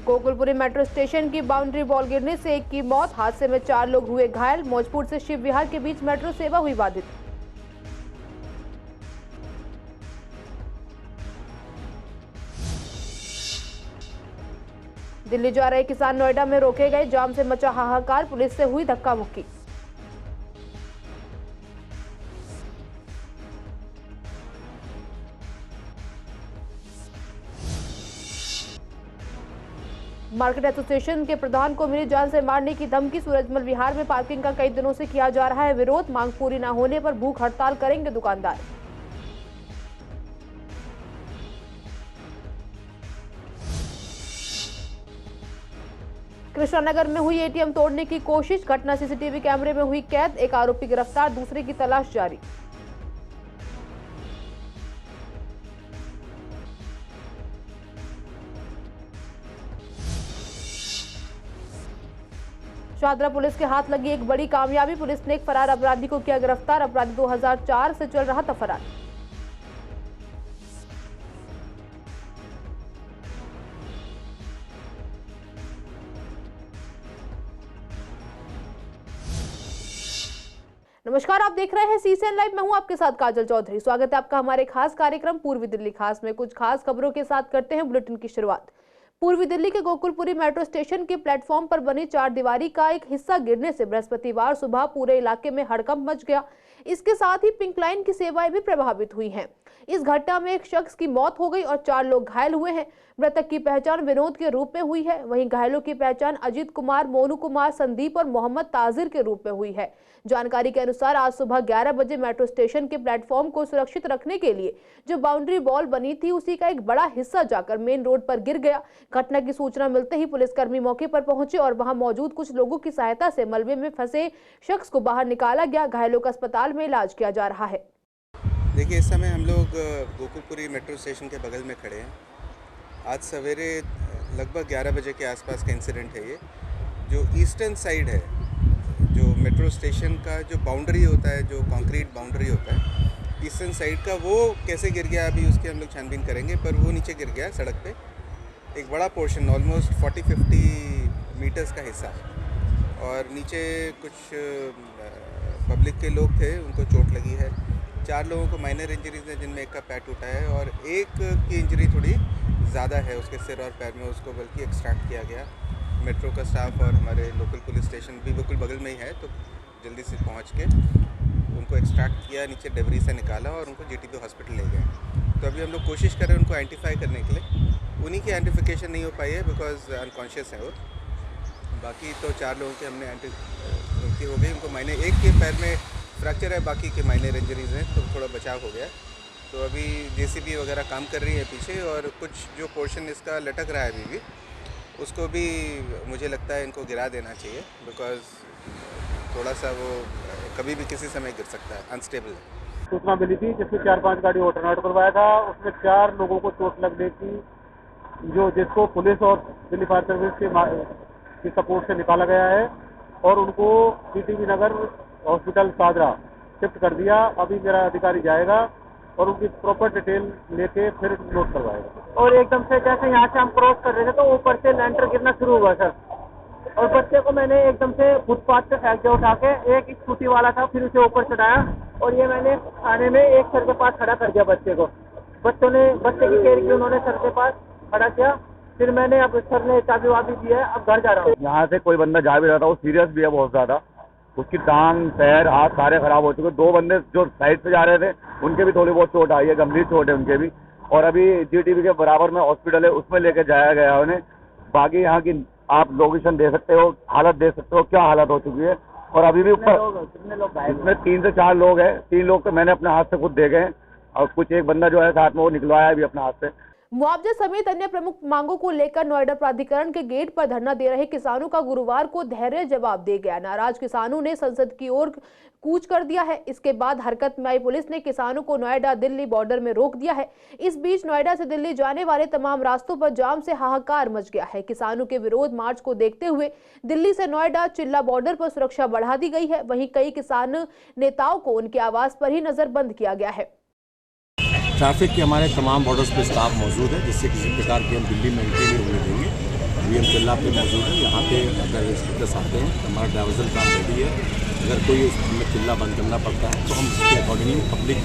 Gokulpuri metro station की boundary wall गिरने से एक की मौत, हादसे में 4 लोग हुए घायल। मौजपुर से शिव विहार के बीच मेट्रो सेवा हुई बाधित। दिल्ली जा रहे किसान नोएडा में रोके गए, जाम से मचा हाहाकार, पुलिस से हुई धक्का मुक्की। मार्केट एसोसिएशन के प्रधान को मिली जान से मारने की धमकी। सूरजमल विहार में पार्किंग का कई दिनों से किया जा रहा है विरोध, मांग पूरी न होने पर भूख हड़ताल करेंगे दुकानदार। कृष्णानगर में हुई एटीएम तोड़ने की कोशिश, घटना सीसीटीवी कैमरे में हुई कैद। एक आरोपी गिरफ्तार, दूसरे की तलाश जारी। शाहदरा पुलिस के हाथ लगी एक बड़ी कामयाबी, पुलिस ने एक फरार अपराधी को किया गिरफ्तार। अपराधी 2004 से चल रहा था फरार। नमस्कार, आप देख रहे हैं सीसीएन लाइव। मैं हूं आपके साथ काजल चौधरी। स्वागत है आपका हमारे खास कार्यक्रम पूर्वी दिल्ली खास में। कुछ खास खबरों के साथ करते हैं बुलेटिन की शुरुआत। पूर्वी दिल्ली के गोकुलपुरी मेट्रो स्टेशन के प्लेटफॉर्म पर बनी 4 दीवारी का एक हिस्सा गिरने से बृहस्पतिवार सुबह पूरे इलाके में हड़कंप मच गया। इसके साथ ही पिंक लाइन की सेवाएं भी प्रभावित हुई हैं। इस घटना में एक शख्स की मौत हो गई और 4 लोग घायल हुए हैं। मृतक की पहचान विनोद के रूप में हुई है, वहीं घायलों की पहचान अजीत कुमार, मोनू कुमार, संदीप और मोहम्मद ताजिर के रूप में हुई है। जानकारी के अनुसार आज सुबह 11 बजे मेट्रो स्टेशन के प्लेटफॉर्म को सुरक्षित रखने के लिए जो बाउंड्री वॉल बनी थी उसी का एक बड़ा हिस्सा जाकर मेन रोड पर गिर गया। घटना की सूचना मिलते ही पुलिसकर्मी मौके पर पहुंचे और वहां मौजूद कुछ लोगों की सहायता से मलबे में फंसे शख्स को बाहर निकाला गया। घायलों का अस्पताल में इलाज किया जा रहा है। देखिए, इस समय हम लोग गोकुलपुरी मेट्रो स्टेशन के बगल में खड़े हैं। आज सवेरे लगभग 11 बजे के आसपास का इंसिडेंट है ये। जो ईस्टर्न साइड है, जो मेट्रो स्टेशन का जो बाउंड्री होता है, जो कंक्रीट बाउंड्री होता है ईस्टर्न साइड का, वो कैसे गिर गया अभी उसकी हम लोग छानबीन करेंगे। पर वो नीचे गिर गया सड़क पे एक बड़ा पोर्शन, ऑलमोस्ट 40-50 मीटर्स का हिस्सा। और नीचे कुछ पब्लिक के लोग थे, उनको चोट लगी है। 4 लोगों को माइनर इंजरीज हैं, जिनमें एक का पैर टूटा है और एक की इंजरी थोड़ी ज़्यादा है, उसके सिर और पैर में। उसको बल्कि एक्सट्रैक्ट किया गया। मेट्रो का स्टाफ और हमारे लोकल पुलिस स्टेशन भी बिल्कुल बगल में ही है, तो जल्दी से पहुंच के उनको एक्सट्रैक्ट किया, नीचे डेबरी से निकाला और उनको जीटीबी हॉस्पिटल ले गए। तो अभी हम लोग कोशिश कर रहे हैं उनको आइडेंटिफाई करने के लिए। उन्हीं की आइडेंटिफिकेशन नहीं हो पाई है बिकॉज अनकॉन्शियस है वो। बाकी तो 4 लोगों की हमने उनकी हो गई। उनको माइनर, एक के पैर में फ्रैक्चर है, बाकी के माइनर इंजरीज हैं, तो थोड़ा बचाव हो गया। तो अभी जेसीबी वगैरह काम कर रही है पीछे, और कुछ जो पोर्शन इसका लटक रहा है अभी भी, उसको भी मुझे लगता है इनको गिरा देना चाहिए बिकॉज थोड़ा सा वो कभी भी किसी समय गिर सकता है, अनस्टेबल है। सूचना मिली थी जिसमें 4-5 गाड़ी को टर्नआउट करवाया था। उसमें 4 लोगों को चोट लगने की, जिसको पुलिस और दिल्ली फायर सर्विस की सपोर्ट से निकाला गया है और उनको सीटीवी नगर हॉस्पिटल शाहदरा शिफ्ट कर दिया। अभी मेरा अधिकारी जाएगा और उनकी प्रॉपर डिटेल लेके फिर नोट करवाएगा। और एकदम से जैसे यहाँ से हम क्रॉस कर रहे थे तो ऊपर से लैंटर गिरना शुरू हुआ सर, और बच्चे को मैंने एकदम से फुटपाथ पे फेंक दिया उठा के। एक स्कूटी वाला था, फिर उसे ऊपर चढ़ाया और ये मैंने थाने में एक सर के पास खड़ा कर दिया बच्चे को। बच्चे की केयर की उन्होंने सर के पास खड़ा किया। फिर मैंने, अब सर ने चाबी वाबी दी है, अब घर जा रहा हूँ। यहाँ से कोई बंदा जा भी रहा था, वो सीरियस भी है बहुत ज़्यादा। उसकी टांग, पैर, हाथ सारे खराब हो चुके। 2 बंदे जो साइड से जा रहे थे उनके भी थोड़ी बहुत चोट आई है, गंभीर चोट है उनके भी। और अभी जीटीबी के बराबर में हॉस्पिटल है, उसमें लेके जाया गया है उन्हें। बाकी यहाँ की आप लोकेशन दे सकते हो, हालत देख सकते हो, क्या हालत हो चुकी है। और अभी भी ऊपर कितने लोग इसमें 3 से 4 लोग हैं। 3 लोग तो मैंने अपने हाथ से खुद देखे हैं और कुछ एक बंदा जो है साथ में वो निकलवाया है भी अपने हाथ से। मुआवजे समेत अन्य प्रमुख मांगों को लेकर नोएडा प्राधिकरण के गेट पर धरना दे रहे किसानों का गुरुवार को धैर्य जवाब दे गया। नाराज किसानों ने संसद की ओर कूच कर दिया है। इसके बाद हरकत में आई पुलिस ने किसानों को नोएडा दिल्ली बॉर्डर में रोक दिया है। इस बीच नोएडा से दिल्ली जाने वाले तमाम रास्तों पर जाम से हाहाकार मच गया है। किसानों के विरोध मार्च को देखते हुए दिल्ली से नोएडा चिल्ला बॉर्डर पर सुरक्षा बढ़ा दी गई है। वहीं कई किसान नेताओं को उनके आवास पर ही नजरबंद किया गया है। ट्रैफिक के हमारे तमाम बॉर्डर्स पे स्टाफ मौजूद है, जिससे किसी प्रकार की हम दिल्ली में एंट्री नहीं होने देंगे। अभी हम चिल्ला पे मौजूद हैं। यहाँ पे अगर इंस्पेक्टर्स आते हैं तो हमारा डाइवर्जन काम रेडी है। अगर कोई हमें चिल्ला बंद करना पड़ता है तो हम उसके अकॉर्डिंगली पब्लिक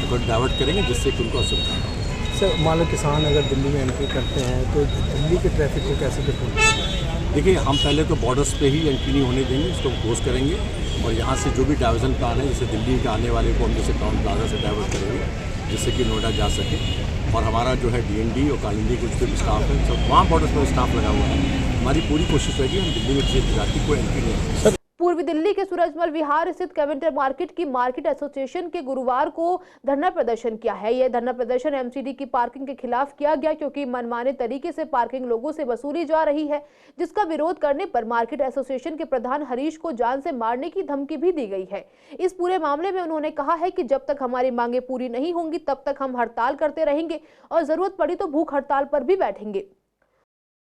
को डाइवर्ट करेंगे जिससे कि उनको असुविधा ना हो। सर मान लो किसान अगर दिल्ली में एंट्री करते हैं तो दिल्ली के ट्रैफिक को कैसे कंट्रोल करेंगे? देखिए, हम पहले तो बॉर्डर्स पे ही एंट्री नहीं होने देंगे, इसको क्लोज करेंगे और यहाँ से जो भी डाइवर्जन प्लान है, जैसे दिल्ली के आने वाले को हम जैसे टाउन प्लाजा से डाइवर्ट करेंगे जिससे कि नोएडा जा सके। और हमारा जो है DND और कालिंदी कुछ भी स्टाफ है, सब वहाँ बॉर्डर पर स्टाफ लगा हुआ है। हमारी पूरी कोशिश है कि हम दिल्ली में किसी प्रजाति को एंट्री नहीं दें। पूर्वी दिल्ली के सूरजमल विहार स्थित कैवेंटर मार्केट की मार्केट एसोसिएशन के गुरुवार को धरना प्रदर्शन किया है। यह धरना प्रदर्शन MCD की पार्किंग के खिलाफ किया गया क्योंकि मनमाने तरीके से पार्किंग लोगों से वसूली जा रही है, जिसका विरोध करने पर मार्केट एसोसिएशन के प्रधान हरीश को जान से मारने की धमकी भी दी गई है। इस पूरे मामले में उन्होंने कहा है कि जब तक हमारी मांगे पूरी नहीं होंगी तब तक हम हड़ताल करते रहेंगे और जरूरत पड़ी तो भूख हड़ताल पर भी बैठेंगे।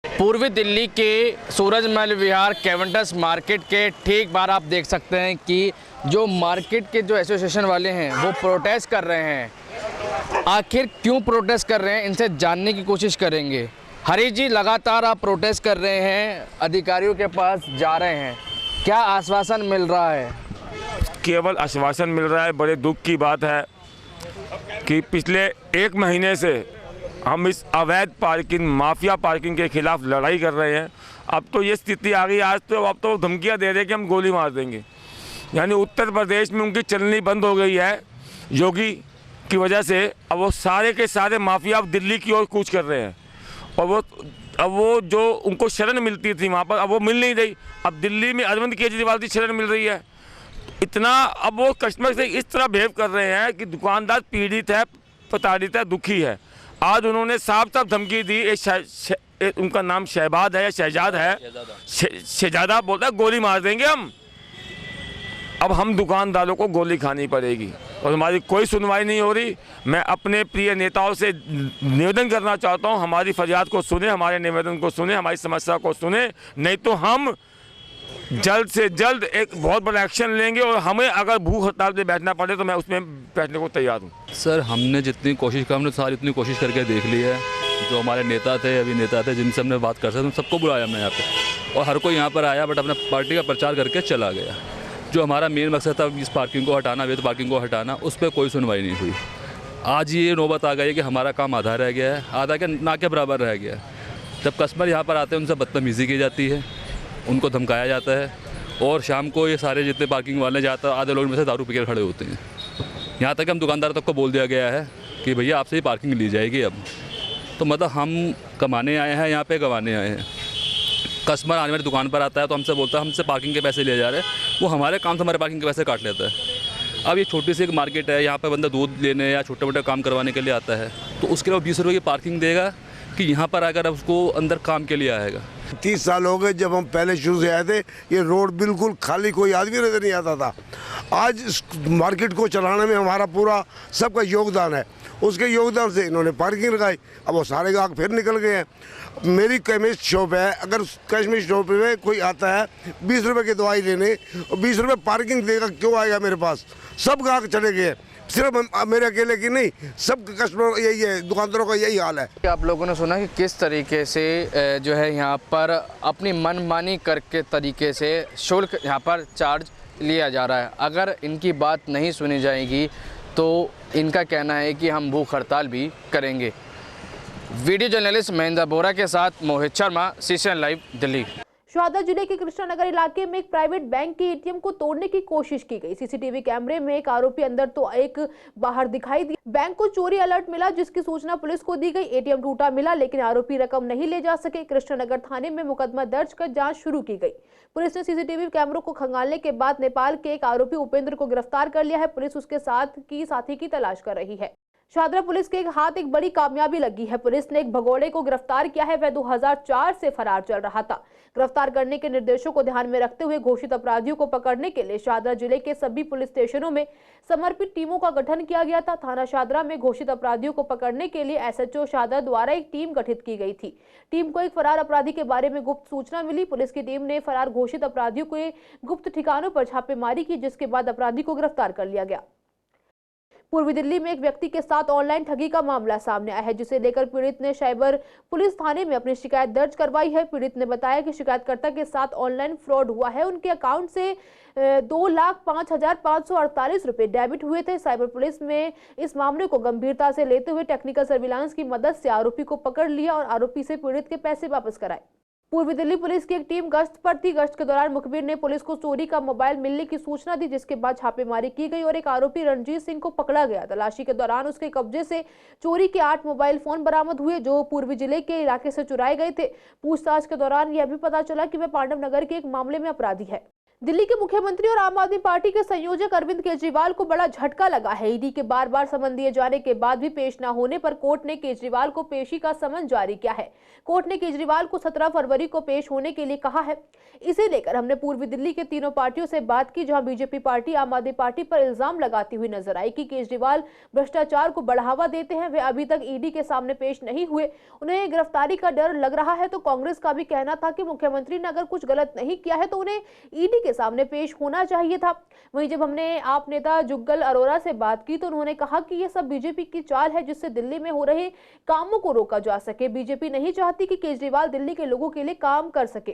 पूर्वी दिल्ली के सूरजमल विहार कैवेंटर्स मार्केट के ठीक बाहर आप देख सकते हैं कि जो मार्केट के जो एसोसिएशन वाले हैं वो प्रोटेस्ट कर रहे हैं। आखिर क्यों प्रोटेस्ट कर रहे हैं, इनसे जानने की कोशिश करेंगे। हरीश जी, लगातार आप प्रोटेस्ट कर रहे हैं, अधिकारियों के पास जा रहे हैं, क्या आश्वासन मिल रहा है? केवल आश्वासन मिल रहा है। बड़े दुख की बात है कि पिछले 1 महीने से हम इस अवैध पार्किंग, माफिया पार्किंग के खिलाफ लड़ाई कर रहे हैं। अब तो ये स्थिति आ गई, आज तो अब तो धमकियां दे रहे हैं कि हम गोली मार देंगे। यानी उत्तर प्रदेश में उनकी चलनी बंद हो गई है योगी की वजह से। अब वो सारे के सारे माफिया अब दिल्ली की ओर कूच कर रहे हैं और अब वो जो उनको शरण मिलती थी वहाँ पर अब वो मिल नहीं रही। अब दिल्ली में अरविंद केजरीवाल की शरण मिल रही है। इतना अब वो कस्टमर से इस तरह बिहेव कर रहे हैं कि दुकानदार पीड़ित है, प्रताड़ित है, दुखी है। आज उन्होंने साफ साफ धमकी दी, उनका नाम शहबाद है या शहजाद है, शहजादा बोलता है गोली मार देंगे हम। अब हम दुकानदारों को गोली खानी पड़ेगी और हमारी कोई सुनवाई नहीं हो रही। मैं अपने प्रिय नेताओं से निवेदन करना चाहता हूं, हमारी फरियाद को सुने, हमारे निवेदन को सुने, हमारी समस्या को सुने, नहीं तो हम जल्द से जल्द एक बहुत बड़ा एक्शन लेंगे और हमें अगर भूख हड़ताल पे बैठना पड़े तो मैं उसमें बैठने को तैयार हूँ। सर, हमने जितनी कोशिश की, हमने सारी इतनी कोशिश करके देख ली है। जो हमारे नेता थे, अभी नेता थे, जिनसे हमने बात कर सकते, सबको बुलाया हमने यहाँ पे और हर कोई यहाँ पर आया, बट अपना पार्टी का प्रचार करके चला गया। जो हमारा मेन मकसद था इस पार्किंग को हटाना, अवैध पार्किंग को हटाना, उस पर कोई सुनवाई नहीं हुई। आज ये नौबत आ गई है कि हमारा काम आधा रह गया है, आधा के ना के बराबर रह गया है। जब कस्टमर यहाँ पर आते हैं उनसे बदतमीज़ी की जाती है, उनको धमकाया जाता है और शाम को ये सारे जितने पार्किंग वाले जाते हैं, आधे लोग में से दारू पी के खड़े होते हैं। यहाँ तक हम दुकानदार तक को बोल दिया गया है कि भैया आपसे ही पार्किंग ली जाएगी। अब तो मतलब हम कमाने आए हैं, यहाँ पे गंवाने आए हैं। कस्टमर आने वाली दुकान पर आता है तो हमसे बोलता है हमसे पार्किंग के पैसे लिए जा रहे हैं, वो हमारे काम से हमारे पार्किंग के पैसे काट लेता है। अब ये छोटी सी एक मार्केट है, यहाँ पर बंदा दूध लेने या छोटे मोटे काम करवाने के लिए आता है तो उसके लिए 20 रुपये की पार्किंग देगा कि यहाँ पर आकर उसको अंदर काम के लिए आएगा। 30 साल हो गए जब हम पहले शुरू से आए थे, ये रोड बिल्कुल खाली, कोई आदमी नजर नहीं आता था। आज इस मार्केट को चलाने में हमारा पूरा सबका योगदान है। उसके योगदान से इन्होंने पार्किंग लगाई, अब वो सारे ग्राहक फिर निकल गए हैं। मेरी केमिस्ट शॉप है, अगर केमिस्ट शॉप में कोई आता है 20 रुपये की दवाई लेने और 20 रुपये पार्किंग देगा, क्यों आएगा मेरे पास? सब ग्राहक चले गए, सिर्फ मेरे अकेले की नहीं, सब कस्टमर यही है, दुकानदारों का यही हाल है। आप लोगों ने सुना कि किस तरीके से जो है यहाँ पर अपनी मनमानी करके तरीके से शुल्क यहाँ पर चार्ज लिया जा रहा है। अगर इनकी बात नहीं सुनी जाएगी तो इनका कहना है कि हम भूख हड़ताल भी करेंगे। वीडियो जर्नलिस्ट महेंद्र बोरा के साथ मोहित शर्मा, CCN लाइव, दिल्ली। शहादा जिले के कृष्णानगर इलाके में एक प्राइवेट बैंक के ATM को तोड़ने की कोशिश की गई। CCTV कैमरे में एक आरोपी अंदर तो एक बाहर दिखाई दी। बैंक को चोरी अलर्ट मिला, जिसकी सूचना पुलिस को दी गई। ATM टूटा मिला लेकिन आरोपी रकम नहीं ले जा सके। कृष्णानगर थाने में मुकदमा दर्ज कर जांच शुरू की गई। पुलिस ने CCTV कैमरों को खंगालने के बाद नेपाल के एक आरोपी उपेंद्र को गिरफ्तार कर लिया है। पुलिस उसके साथी की तलाश कर रही है। शाहदरा पुलिस के हाथ एक बड़ी कामयाबी लगी है। पुलिस ने एक भगोड़े को गिरफ्तार किया है। वह 2004 से फरार चल रहा था। गिरफ्तार करने के निर्देशों को ध्यान में रखते हुए घोषित अपराधियों को पकड़ने के लिए शाहदरा जिले के सभी पुलिस स्टेशनों में समर्पित टीमों का गठन किया गया था। थाना शाहदरा में घोषित अपराधियों को पकड़ने के लिए SHO शाहदरा द्वारा एक टीम गठित की गई थी। टीम को एक फरार अपराधी के बारे में गुप्त सूचना मिली। पुलिस की टीम ने फरार घोषित अपराधियों के गुप्त ठिकानों पर छापेमारी की, जिसके बाद अपराधी को गिरफ्तार कर लिया गया। पूर्वी दिल्ली में एक व्यक्ति के साथ ऑनलाइन ठगी का मामला सामने आया है, जिसे लेकर पीड़ित ने साइबर पुलिस थाने में अपनी शिकायत दर्ज करवाई है। पीड़ित ने बताया कि शिकायतकर्ता के साथ ऑनलाइन फ्रॉड हुआ है। उनके अकाउंट से 2,05,548 रुपए डेबिट हुए थे। साइबर पुलिस में इस मामले को गंभीरता से लेते हुए टेक्निकल सर्विलांस की मदद से आरोपी को पकड़ लिया और आरोपी से पीड़ित के पैसे वापस कराए। पूर्वी दिल्ली पुलिस की एक टीम गश्त पर थी। गश्त के दौरान मुखबिर ने पुलिस को चोरी का मोबाइल मिलने की सूचना दी, जिसके बाद छापेमारी की गई और एक आरोपी रणजीत सिंह को पकड़ा गया। तलाशी के दौरान उसके कब्जे से चोरी के 8 मोबाइल फोन बरामद हुए, जो पूर्वी जिले के इलाके से चुराए गए थे। पूछताछ के दौरान यह भी पता चला कि वह पांडव नगर के एक मामले में अपराधी है। दिल्ली के मुख्यमंत्री और आम आदमी पार्टी के संयोजक अरविंद केजरीवाल को बड़ा झटका लगा है। ईडी के बार-बार समन दिए जाने के बाद भी पेश न होने पर कोर्ट ने केजरीवाल को पेशी का समन जारी किया है। कोर्ट ने केजरीवाल को 17 फरवरी को पेश होने के लिए कहा है। इसे लेकर हमने पूर्वी दिल्ली के तीनों पार्टियों से बात की, जहां बीजेपी पार्टी आम आदमी पार्टी पर इल्जाम लगाती हुई नजर आई कि केजरीवाल भ्रष्टाचार को बढ़ावा देते हैं। वे अभी तक ईडी के सामने पेश नहीं हुए, उन्हें गिरफ्तारी का डर लग रहा है। तो कांग्रेस का भी कहना था कि मुख्यमंत्री ने अगर कुछ गलत नहीं किया है तो उन्हें ईडी के सामने पेश होना चाहिए था। वहीं जब हमने आप नेता जुग्गल अरोरा से बात की तो उन्होंने कहा कि यह सब बीजेपी की चाल है, जिससे दिल्ली में हो रहे कामों को रोका जा सके। बीजेपी नहीं चाहती कि केजरीवाल दिल्ली के लोगों के लिए काम कर सके।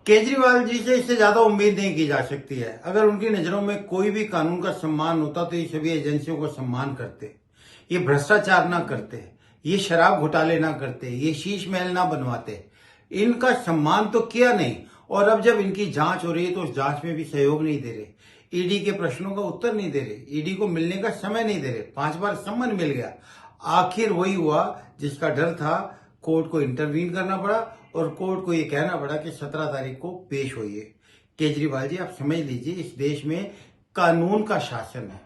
केजरीवाल जी से इससे ज्यादा उम्मीद नहीं की जा सकती है। अगर उनकी नजरों में कोई भी कानून का सम्मान होता तो ये सभी एजेंसियों को सम्मान करते, ये भ्रष्टाचार ना करते, ये शराब घोटाले ना करते, ये शीश महल ना बनवाते। इनका सम्मान तो किया नहीं, और अब जब इनकी जांच हो रही है तो उस जांच में भी सहयोग नहीं दे रहे, ईडी के प्रश्नों का उत्तर नहीं दे रहे, ईडी को मिलने का समय नहीं दे रहे। 5 बार सम्मन मिल गया, आखिर वही हुआ जिसका डर था। कोर्ट को इंटरवीन करना पड़ा और कोर्ट को ये कहना पड़ा कि 17 तारीख को पेश होइए। केजरीवाल जी, आप समझ लीजिए, इस देश में कानून का शासन है।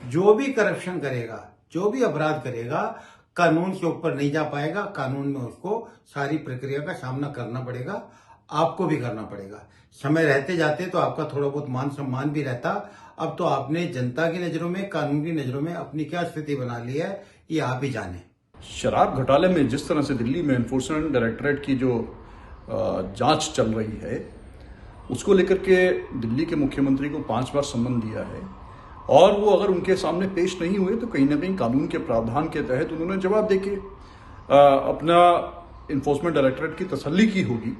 जो भी करप्शन करेगा, जो भी अपराध करेगा, कानून से ऊपर नहीं जा पाएगा। कानून में उसको सारी प्रक्रिया का सामना करना पड़ेगा, आपको भी करना पड़ेगा। समय रहते जाते तो आपका थोड़ा बहुत मान सम्मान भी रहता। अब तो आपने जनता की नजरों में, कानून की नजरों में अपनी क्या स्थिति बना ली है, ये आप ही जाने। शराब घोटाले में जिस तरह से दिल्ली में एनफोर्समेंट डायरेक्टरेट की जो जांच चल रही है, उसको लेकर के दिल्ली के मुख्यमंत्री को 5 बार सम्मन दिया है, और वो अगर उनके सामने पेश नहीं हुए तो कहीं ना कहीं कानून के प्रावधान के तहत उन्होंने जवाब देके अपना एनफोर्समेंट डायरेक्टरेट की तसल्ली की होगी,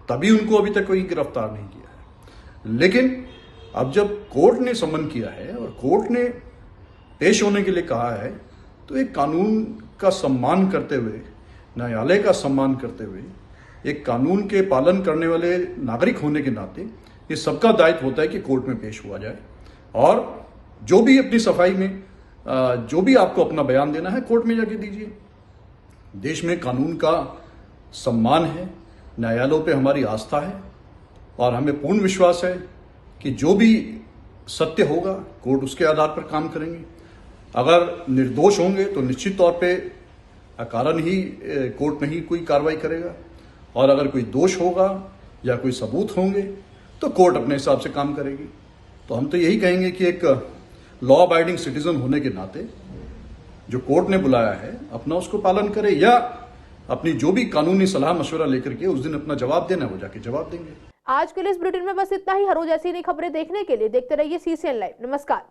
तभी उनको अभी तक कोई गिरफ्तार नहीं किया है। लेकिन अब जब कोर्ट ने सम्मन किया है और कोर्ट ने पेश होने के लिए कहा है, तो एक कानून का सम्मान करते हुए, न्यायालय का सम्मान करते हुए, एक कानून के पालन करने वाले नागरिक होने के नाते ये सबका दायित्व होता है कि कोर्ट में पेश हुआ जाए, और जो भी अपनी सफाई में जो भी आपको अपना बयान देना है कोर्ट में जाके दीजिए। देश में कानून का सम्मान है, न्यायालयों पे हमारी आस्था है, और हमें पूर्ण विश्वास है कि जो भी सत्य होगा कोर्ट उसके आधार पर काम करेंगे। अगर निर्दोष होंगे तो निश्चित तौर पे अकारण ही कोर्ट नहीं कोई कार्रवाई करेगा, और अगर कोई दोष होगा या कोई सबूत होंगे तो कोर्ट अपने हिसाब से काम करेगी। तो हम तो यही कहेंगे कि एक लॉ अबाइडिंग सिटीजन होने के नाते जो कोर्ट ने बुलाया है अपना उसको पालन करे, या अपनी जो भी कानूनी सलाह मशवरा लेकर के उस दिन अपना जवाब देना वो जाके जवाब देंगे। आज के लिए इस बुलेटिन में बस इतना ही। हर रोज ऐसी नई खबरें देखने के लिए देखते रहिए CCN लाइव। नमस्कार।